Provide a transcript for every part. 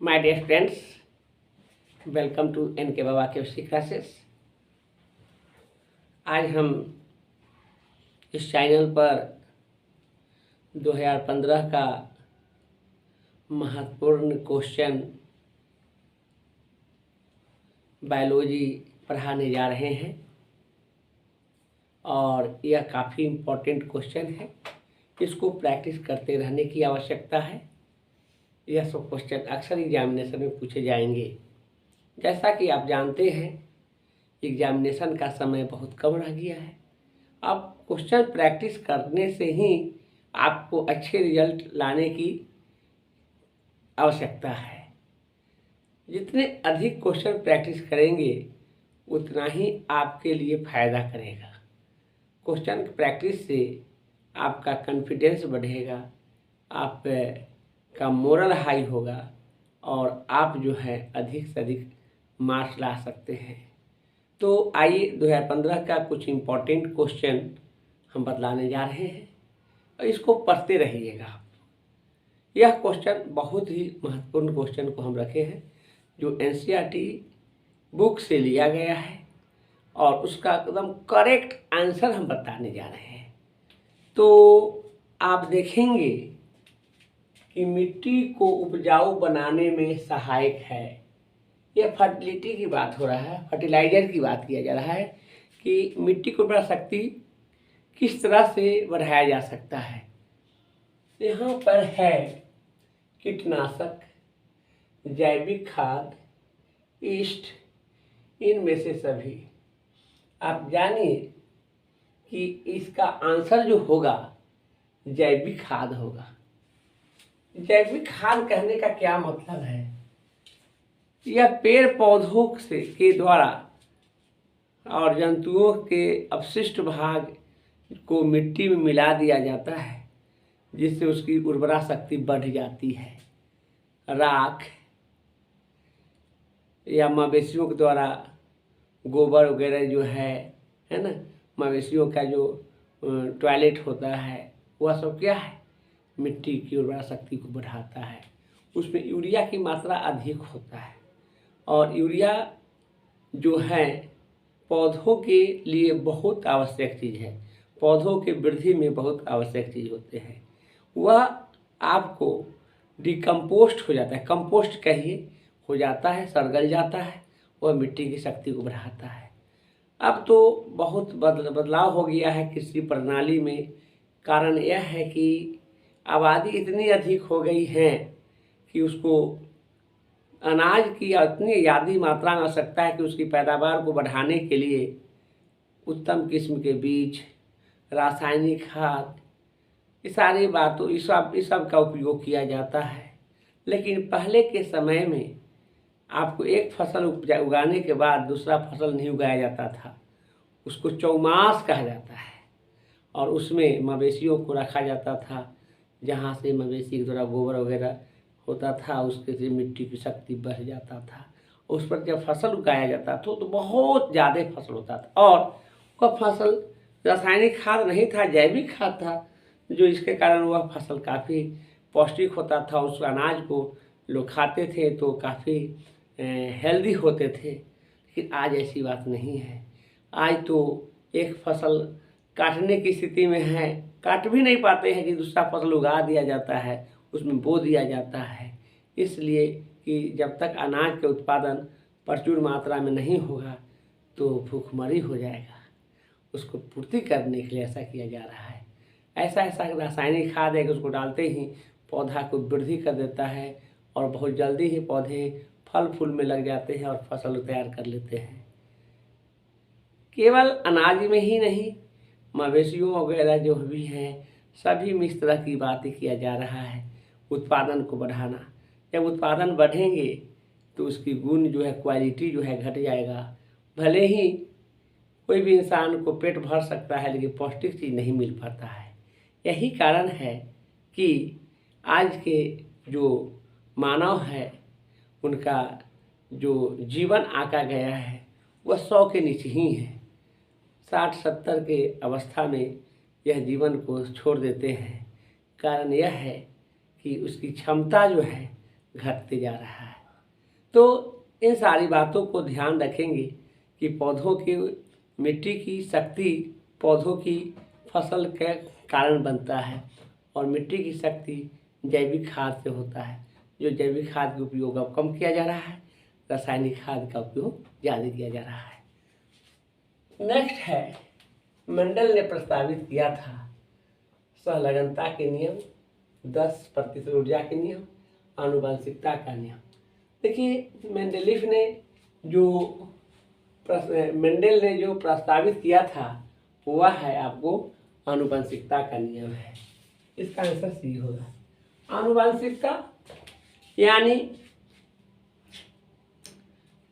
My dear friends, welcome to NK. Baba chemistry classes. आज हम इस चैनल पर 2015 का महत्वपूर्ण क्वेश्चन बायोलॉजी पढ़ाने जा रहे हैं और यह काफ़ी इम्पोर्टेंट क्वेश्चन है। इसको प्रैक्टिस करते रहने की आवश्यकता है। यह सब क्वेश्चन अक्सर एग्जामिनेशन में पूछे जाएंगे। जैसा कि आप जानते हैं, एग्जामिनेशन का समय बहुत कम रह गया है। अब क्वेश्चन प्रैक्टिस करने से ही आपको अच्छे रिजल्ट लाने की आवश्यकता है। जितने अधिक क्वेश्चन प्रैक्टिस करेंगे उतना ही आपके लिए फ़ायदा करेगा। क्वेश्चन प्रैक्टिस से आपका कॉन्फिडेंस बढ़ेगा, आपका मोरल हाई होगा और आप जो है अधिक से अधिक मार्क्स ला सकते हैं। तो आइए 2015 का कुछ इम्पोर्टेंट क्वेश्चन हम बतलाने जा रहे हैं और इसको पढ़ते रहिएगा। यह क्वेश्चन बहुत ही महत्वपूर्ण क्वेश्चन को हम रखे हैं जो एनसीईआरटी बुक से लिया गया है और उसका एकदम करेक्ट आंसर हम बताने जा रहे हैं। तो आप देखेंगे कि मिट्टी को उपजाऊ बनाने में सहायक है। यह फर्टिलिटी की बात हो रहा है, फर्टिलाइजर की बात किया जा रहा है कि मिट्टी को उर्वरा शक्ति किस तरह से बढ़ाया जा सकता है। यहाँ पर है कीटनाशक, जैविक खाद, ईस्ट, इनमें से सभी। आप जानिए कि इसका आंसर जो होगा जैविक खाद होगा। जैविक खाद कहने का क्या मतलब है? यह पेड़ पौधों से के द्वारा और जंतुओं के अपशिष्ट भाग को मिट्टी में मिला दिया जाता है जिससे उसकी उर्वरा शक्ति बढ़ जाती है। राख या मवेशियों के द्वारा गोबर वगैरह जो है ना, मवेशियों का जो टॉयलेट होता है वह सब क्या है, मिट्टी की उर्वरा शक्ति को बढ़ाता है। उसमें यूरिया की मात्रा अधिक होता है और यूरिया जो है पौधों के लिए बहुत आवश्यक चीज़ है। पौधों के वृद्धि में बहुत आवश्यक चीज़ होते हैं। वह आपको डिकम्पोस्ट हो जाता है, कंपोस्ट कहिए, हो जाता है, सड़गल जाता है, वह मिट्टी की शक्ति को बढ़ाता है। अब तो बहुत बदलाव हो गया है कृषि प्रणाली में। कारण यह है कि आबादी इतनी अधिक हो गई है कि उसको अनाज की इतनी ज़्यादा मात्रा में आवश्यकता है कि उसकी पैदावार को बढ़ाने के लिए उत्तम किस्म के बीज, रासायनिक खाद, ये सारी बातों इस सब का उपयोग किया जाता है। लेकिन पहले के समय में आपको एक फसल उगाने के बाद दूसरा फसल नहीं उगाया जाता था। उसको चौमास कहा जाता है और उसमें मवेशियों को रखा जाता था, जहाँ से मवेशी के द्वारा गोबर वगैरह होता था, उसके से मिट्टी की शक्ति बढ़ जाता था। उस पर जब फसल उगाया जाता था तो बहुत ज़्यादा फसल होता था और वह फसल रासायनिक खाद नहीं था, जैविक खाद था, जो इसके कारण वह फसल काफ़ी पौष्टिक होता था। उस अनाज को लोग खाते थे तो काफ़ी हेल्दी होते थे। लेकिन आज ऐसी बात नहीं है। आज तो एक फसल काटने की स्थिति में है, काट भी नहीं पाते हैं कि दूसरा फसल उगा दिया जाता है, उसमें बो दिया जाता है। इसलिए कि जब तक अनाज का उत्पादन प्रचुर मात्रा में नहीं होगा तो भूखमरी हो जाएगा। उसको पूर्ति करने के लिए ऐसा किया जा रहा है। ऐसा रासायनिक खाद है कि उसको डालते ही पौधा को वृद्धि कर देता है और बहुत जल्दी ही पौधे फल फूल में लग जाते हैं और फसल तैयार कर लेते हैं। केवल अनाज में ही नहीं, मवेशियों वगैरह जो भी हैं सभी में इस तरह की बातें किया जा रहा है, उत्पादन को बढ़ाना। जब उत्पादन बढ़ेंगे तो उसकी गुण जो है, क्वालिटी जो है घट जाएगा। भले ही कोई भी इंसान को पेट भर सकता है लेकिन पौष्टिक चीज़ नहीं मिल पाता है। यही कारण है कि आज के जो मानव है उनका जो जीवन आका गया है वह 100 के नीचे ही है। 60-70 के अवस्था में यह जीवन को छोड़ देते हैं। कारण यह है कि उसकी क्षमता जो है घटते जा रहा है। तो इन सारी बातों को ध्यान रखेंगे कि पौधों की मिट्टी की शक्ति पौधों की फसल के कारण बनता है और मिट्टी की शक्ति जैविक खाद से होता है। जो जैविक खाद का उपयोग अब कम किया जा रहा है, रासायनिक खाद का उपयोग ज़्यादा किया जा रहा है। नेक्स्ट है, मेंडल ने प्रस्तावित किया था सहलगनता के नियम, 10% ऊर्जा के नियम, आनुवंशिकता का नियम। देखिए, मेंडल ने जो प्रस्तावित किया था वह है आपको आनुवंशिकता का नियम है। इसका आंसर सी होगा। आनुवंशिकता यानी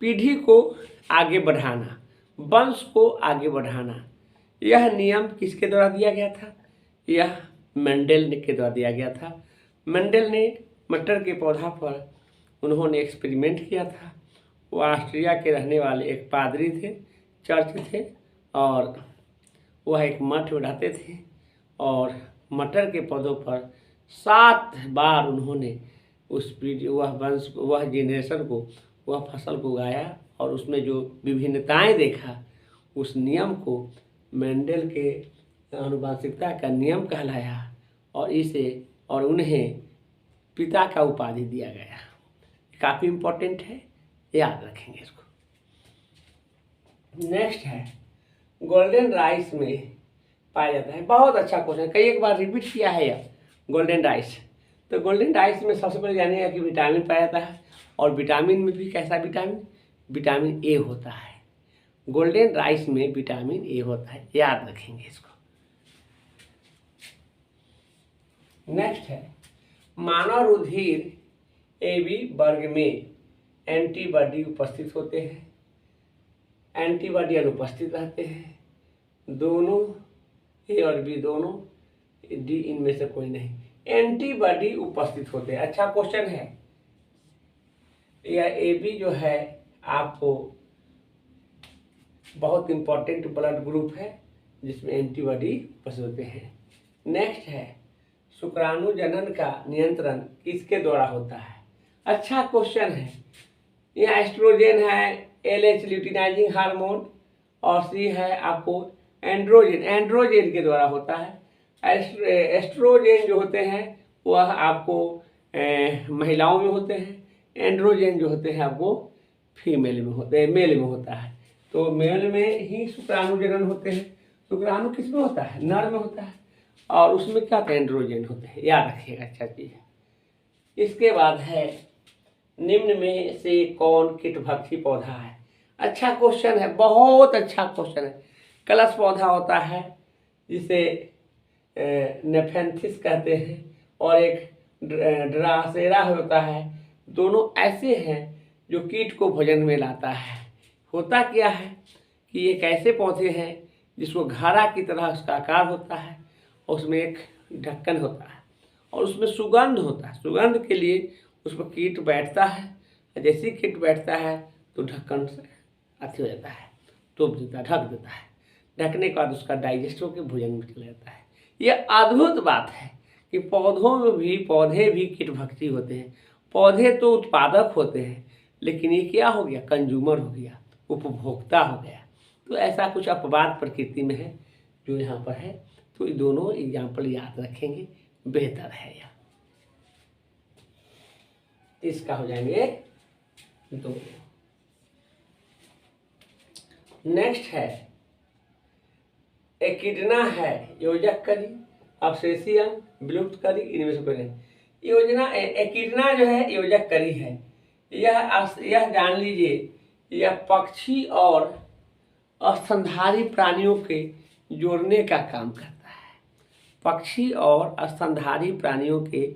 पीढ़ी को आगे बढ़ाना, वंश को आगे बढ़ाना। यह नियम किसके द्वारा दिया गया था? यह मेंडल के द्वारा दिया गया था। मेंडल ने मटर के पौधा पर उन्होंने एक्सपेरिमेंट किया था। वो ऑस्ट्रिया के रहने वाले एक पादरी थे, चर्च थे, और वह एक मठ में रहते थे और मटर के पौधों पर 7 बार उन्होंने वह जेनरेशन को, वह फसल को उगाया और उसमें जो विभिन्नताएं देखा, उस नियम को मेंडल के आनुवंशिकता का नियम कहलाया और उन्हें पिता का उपाधि दिया गया। काफ़ी इम्पोर्टेंट है, याद रखेंगे इसको। नेक्स्ट है, गोल्डन राइस में पाया जाता है। बहुत अच्छा क्वेश्चन, कई एक बार रिपीट किया है यह गोल्डन राइस। तो गोल्डन राइस में सबसे पहले जानिएगा कि विटामिन पाया जाता है, और विटामिन में भी कैसा विटामिन ए होता है। गोल्डन राइस में विटामिन ए होता है, याद रखेंगे इसको। नेक्स्ट है, मानव रुधिर AB वर्ग में एंटीबॉडी उपस्थित होते हैं, एंटीबॉडी अनुपस्थित रहते हैं। दोनों ए और बी, दोनों डी, इनमें से कोई नहीं। एंटीबॉडी उपस्थित होते हैं। अच्छा क्वेश्चन है। यह AB जो है आपको बहुत इंपॉर्टेंट ब्लड ग्रुप है जिसमें एंटीबॉडी उपस्थित होते हैं। नेक्स्ट है, शुक्राणु जनन का नियंत्रण किसके द्वारा होता है? अच्छा क्वेश्चन है। यहाँ एस्ट्रोजन है, LH ल्यूटिनाइजिंग हार्मोन, और सी है आपको एंड्रोजन के द्वारा होता है। एस्ट्रोजन जो होते हैं वह आपको महिलाओं में होते हैं, एंड्रोजन जो होते हैं आपको मेल में होता है। तो मेल में ही शुक्राणु जनन होते हैं। शुक्राणु किस में होता है? नर में होता है, और उसमें क्या एंड्रोजन होते हैं, याद रखिएगा। अच्छा चीज है। इसके बाद है, निम्न में से कौन कीटभक्षी पौधा है? अच्छा क्वेश्चन है, बहुत अच्छा क्वेश्चन है। कलश पौधा होता है जिसे नेफेंथिस कहते हैं, और एक ड्रासेरा होता है। दोनों ऐसे हैं जो कीट को भोजन में लाता है। होता क्या है कि ये कैसे पौधे हैं जिसको घड़ा की तरह उसका आकार होता है, उसमें एक ढक्कन होता है और उसमें सुगंध होता है। सुगंध के लिए उस पर कीट बैठता है, जैसे ही कीट बैठता है तो ढक्कन से अति हो जाता है, तोप देता है, ढक देता है। ढकने के बाद उसका डाइजेस्ट होकर भोजन में चला जाता है। यह अद्भुत बात है कि पौधे भी कीटभक्षी होते हैं। पौधे तो उत्पादक होते हैं, लेकिन ये क्या हो गया? कंज्यूमर हो गया, उपभोक्ता हो गया। तो ऐसा कुछ अपवाद प्रकृति में है जो यहाँ पर है। तो ये दोनों एग्जाम्पल याद रखेंगे, बेहतर है यह। इसका हो जाएंगे 2। नेक्स्ट है, एकिडना है योजक करी, अब्सेसियम, विलुप्त करी, इनमें से कोई नहीं। एकिडना जो है योजक करी है। यह जान लीजिए, यह पक्षी और स्तनधारी प्राणियों के जोड़ने का काम करता है। पक्षी और स्तनधारी प्राणियों के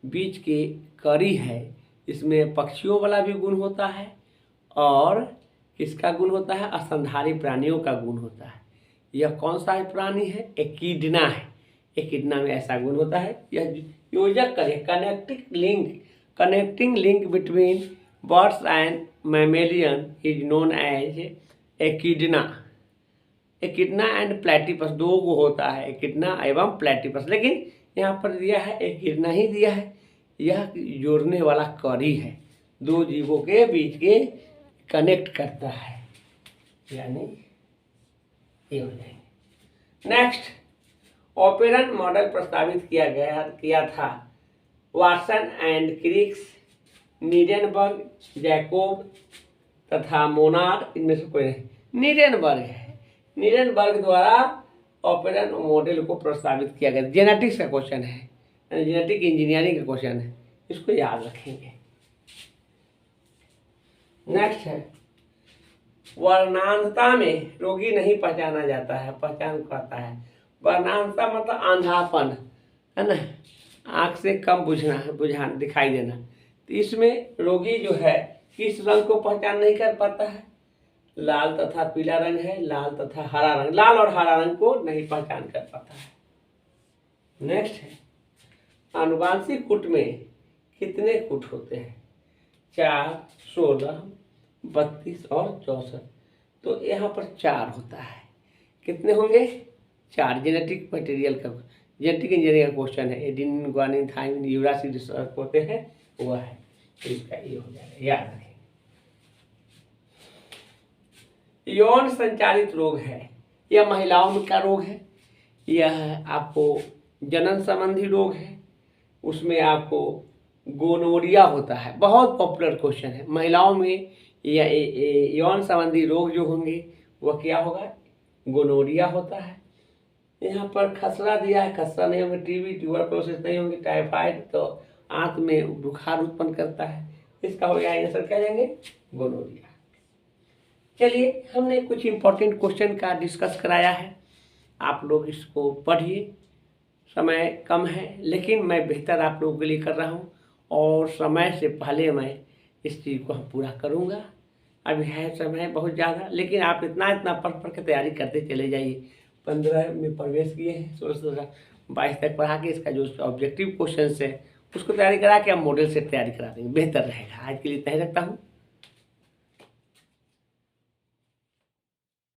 बीच की कड़ी है। इसमें पक्षियों वाला भी गुण होता है और किसका गुण होता है? स्तनधारी प्राणियों का गुण होता है। यह कौन सा प्राणी है? एकिडना है। एकिडना में ऐसा गुण होता है। यह योजक करे, connecting link between birds and mammalian is known as echidna. Echidna and platypus, 2 को होता है, एकिडना एवं प्लेटिपस, लेकिन यहाँ पर दिया है एकिडना ही दिया है। यह जोड़ने वाला कड़ी है, दो जीवों के बीच के कनेक्ट करता है, यानी ये हो जाएंगे। नेक्स्ट, ओपेरन मॉडल प्रस्तावित किया था वाटसन एंड क्रिक्स, नीडेनबर्ग, जैकोब तथा मोनार्ड, इनमें से कोई नहीं। नीडेनबर्ग है, नीडेनबर्ग द्वारा ओपेरन मॉडल को प्रस्तावित किया गया। जेनेटिक्स का क्वेश्चन है, जेनेटिक इंजीनियरिंग का क्वेश्चन है, इसको याद रखेंगे। नेक्स्ट है, वर्णांधता में रोगी नहीं पहचाना जाता है, पहचान पाता है। वर्णांधता मतलब अंधापन है ना, आंख से कम बुझाना दिखाई देना। तो इसमें रोगी जो है किस रंग को पहचान नहीं कर पाता है, लाल तथा पीला रंग है, लाल तथा हरा रंग, लाल और हरा रंग को नहीं पहचान कर पाता है। नेक्स्ट है, आनुवांशिक कूट में कितने कूट होते हैं? 4, 16, 32 और 64। तो यहाँ पर 4 होता है। कितने होंगे? 4। जेनेटिक मटेरियल का, जेनेटिक इंजीनियरिंग का क्वेश्चन है। एडिनिन, ग्वानिन, थाइमिन, यूरासिल होते हैं, वह है, इसका ये हो जाएगा, याद रखें। यौन संचालित रोग है, यह महिलाओं का रोग है, यह आपको जनन संबंधी रोग है, उसमें आपको गोनोरिया होता है। बहुत पॉपुलर क्वेश्चन है। महिलाओं में यौन संबंधी रोग जो होंगे वह क्या होगा? गोनोरिया होता है। यहाँ पर खसरा दिया है, खसरा नहीं होंगे, टीबी, ट्यूबरकुलोसिस नहीं होंगे, टाइफाइड तो आंत में बुखार उत्पन्न करता है, इसका हो गया आंसर, क्या जाएंगे? गोनोरिया। चलिए, हमने कुछ इंपॉर्टेंट क्वेश्चन का डिस्कस कराया है, आप लोग इसको पढ़िए। समय कम है लेकिन मैं बेहतर आप लोगों के लिए कर रहा हूँ और समय से पहले मैं इस चीज़ को पूरा करूँगा। अभी है समय बहुत ज़्यादा, लेकिन आप इतना पढ़ के तैयारी करते चले जाइए। 15 में प्रवेश किए हैं, 16 से 22 तक पढ़ा के इसका जो ऑब्जेक्टिव क्वेश्चन है उसको तैयारी करा के हम मॉडल से तैयारी करा देंगे, बेहतर रहेगा। आज के लिए इतना ही रखता हूँ।